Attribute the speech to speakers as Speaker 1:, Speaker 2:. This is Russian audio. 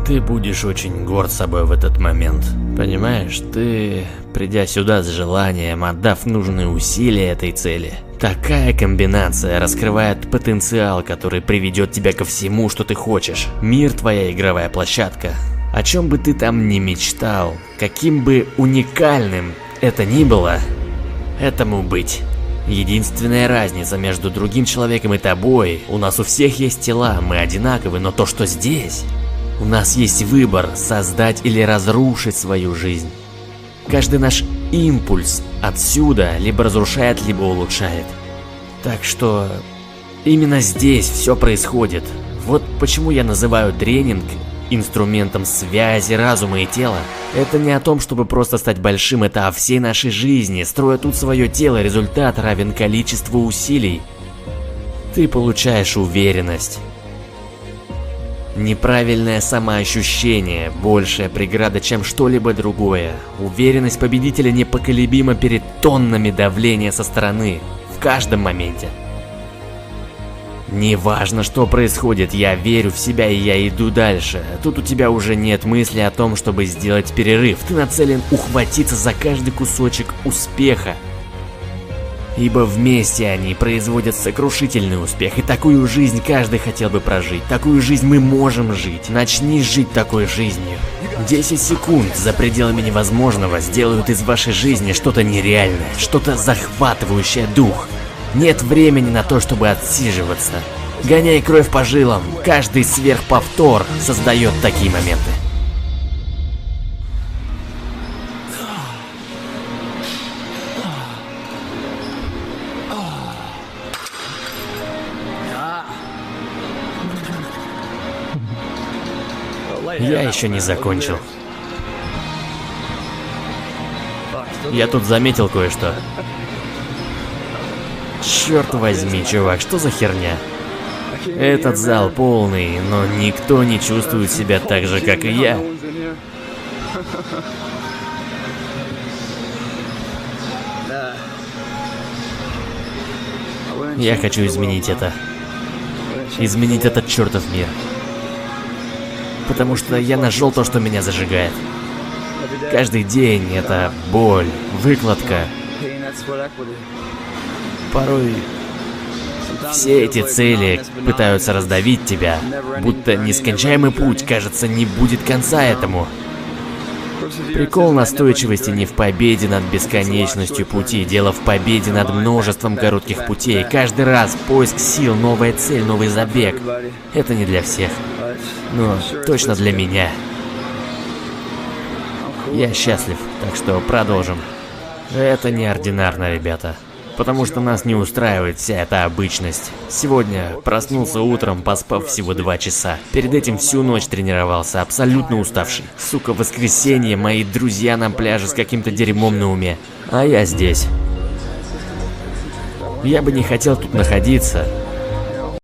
Speaker 1: Ты будешь очень горд собой в этот момент. Понимаешь, ты, придя сюда с желанием, отдав нужные усилия этой цели, такая комбинация раскрывает потенциал, который приведет тебя ко всему, что ты хочешь. Мир — твоя игровая площадка. О чем бы ты там ни мечтал, каким бы уникальным это ни было, этому быть. Единственная разница между другим человеком и тобой: у нас у всех есть тела, мы одинаковы, но то, что здесь, у нас есть выбор — создать или разрушить свою жизнь. Каждый наш импульс отсюда либо разрушает, либо улучшает. Так что именно здесь все происходит. Вот почему я называю тренинг инструментом связи разума и тела. Это не о том, чтобы просто стать большим, это о всей нашей жизни. Строя тут свое тело, результат равен количеству усилий. Ты получаешь уверенность. Неправильное самоощущение – большая преграда, чем что-либо другое. Уверенность победителя непоколебима перед тоннами давления со стороны, в каждом моменте. Неважно, что происходит, я верю в себя и я иду дальше. Тут у тебя уже нет мысли о том, чтобы сделать перерыв. Ты нацелен ухватиться за каждый кусочек успеха. Ибо вместе они производят сокрушительный успех, и такую жизнь каждый хотел бы прожить. Такую жизнь мы можем жить. Начни жить такой жизнью. 10 секунд за пределами невозможного сделают из вашей жизни что-то нереальное, что-то захватывающее дух. Нет времени на то, чтобы отсиживаться. Гоняй кровь по жилам. Каждый сверхповтор создает такие моменты. Я еще не закончил. Я тут заметил кое-что. Черт возьми, чувак, что за херня? Этот зал полный, но никто не чувствует себя так же, как и я. Я хочу изменить это. Изменить этот чертов мир. Потому что я нашел то, что меня зажигает. Каждый день это боль, выкладка. Порой все эти цели пытаются раздавить тебя, будто нескончаемый путь, кажется, не будет конца этому. Прикол настойчивости не в победе над бесконечностью пути, дело в победе над множеством коротких путей. Каждый раз поиск сил, новая цель, новый забег. Это не для всех, но точно для меня. Я счастлив, так что продолжим. Это неординарно, ребята. Потому что нас не устраивает вся эта обычность. Сегодня проснулся утром, поспав всего 2 часа. Перед этим всю ночь тренировался, абсолютно уставший. Сука, в воскресенье мои друзья на пляже с каким-то дерьмом на уме. А я здесь. Я бы не хотел тут находиться,